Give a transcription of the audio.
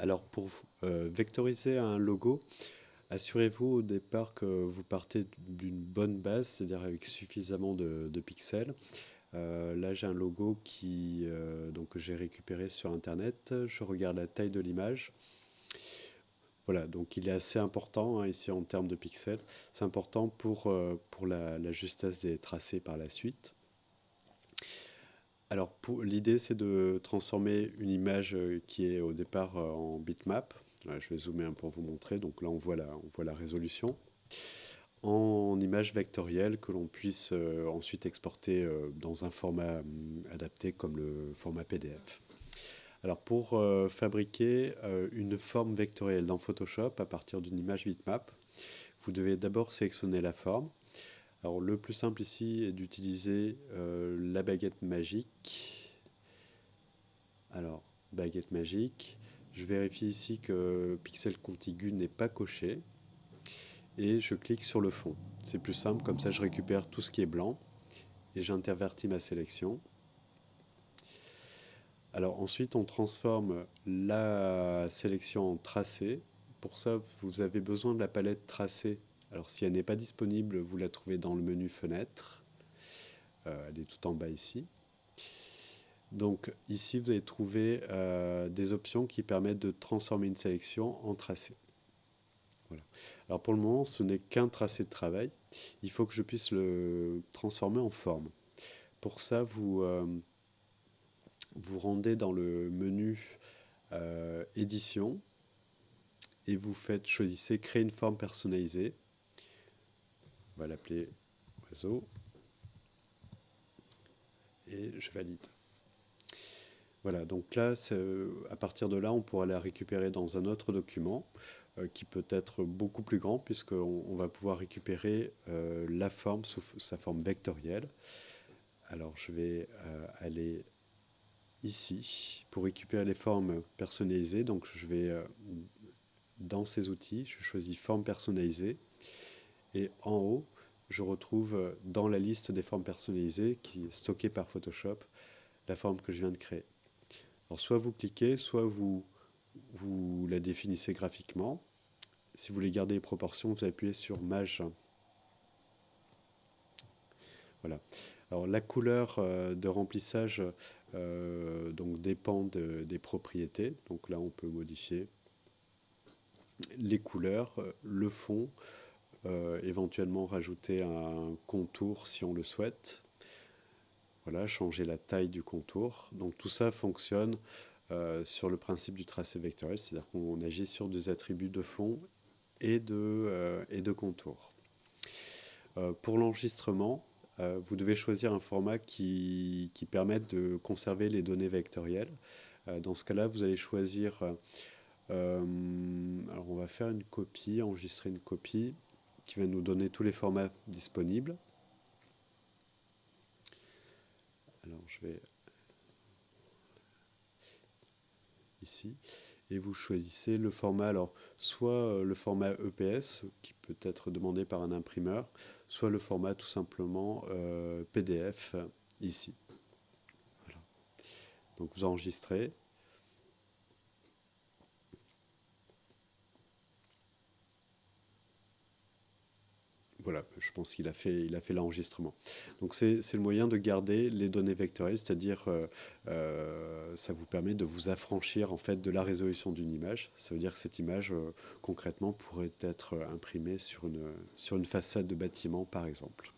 Alors pour vectoriser un logo, assurez-vous au départ que vous partez d'une bonne base, c'est-à-dire avec suffisamment de pixels. Là, j'ai un logo que j'ai récupéré sur Internet. Je regarde la taille de l'image. Voilà, donc il est assez important hein, ici en termes de pixels. C'est important pour la justesse des tracés par la suite. Alors, l'idée, c'est de transformer une image qui est au départ en bitmap. Je vais zoomer un pour vous montrer. Donc là, on voit la résolution en image vectorielle que l'on puisse ensuite exporter dans un format adapté comme le format PDF. Alors, pour fabriquer une forme vectorielle dans Photoshop à partir d'une image bitmap, vous devez d'abord sélectionner la forme. Alors, le plus simple ici est d'utiliser la baguette magique. Alors, baguette magique. Je vérifie ici que pixel contigu n'est pas coché. Et je clique sur le fond. C'est plus simple, comme ça je récupère tout ce qui est blanc. Et j'intervertis ma sélection. Alors ensuite, on transforme la sélection en tracé. Pour ça, vous avez besoin de la palette tracé. Alors si elle n'est pas disponible, vous la trouvez dans le menu fenêtre. Elle est tout en bas ici. Donc ici, vous allez trouver des options qui permettent de transformer une sélection en tracé. Voilà. Alors pour le moment, ce n'est qu'un tracé de travail. Il faut que je puisse le transformer en forme. Pour ça, vous rendez dans le menu Édition et vous choisissez Créer une forme personnalisée. On va l'appeler oiseau et je valide. Voilà, donc là, à partir de là, on pourra la récupérer dans un autre document qui peut être beaucoup plus grand puisqu'on va pouvoir récupérer la forme sous sa forme vectorielle. Alors, je vais aller ici pour récupérer les formes personnalisées. Donc, je vais dans ces outils, je choisis forme personnalisée et en haut, je retrouve dans la liste des formes personnalisées qui est stockée par Photoshop la forme que je viens de créer. Alors soit vous cliquez, soit vous la définissez graphiquement. Si vous voulez garder les proportions, vous appuyez sur Maj. Voilà. Alors la couleur de remplissage donc dépend des propriétés. Donc là, on peut modifier les couleurs, le fond, éventuellement rajouter un contour si on le souhaite. Voilà, changer la taille du contour. Donc tout ça fonctionne sur le principe du tracé vectoriel, c'est-à-dire qu'on agit sur des attributs de fond et de contour. Pour l'enregistrement, vous devez choisir un format qui permette de conserver les données vectorielles. Dans ce cas-là, vous allez choisir... alors on va faire une copie, enregistrer une copie qui va nous donner tous les formats disponibles. Alors je vais ici et vous choisissez le format, alors soit le format EPS qui peut être demandé par un imprimeur, soit le format tout simplement PDF ici. Voilà. Donc vous enregistrez. Voilà, je pense qu'il a fait l'enregistrement. Donc c'est le moyen de garder les données vectorielles, c'est-à-dire ça vous permet de vous affranchir en fait de la résolution d'une image. Ça veut dire que cette image concrètement pourrait être imprimée sur une façade de bâtiment par exemple.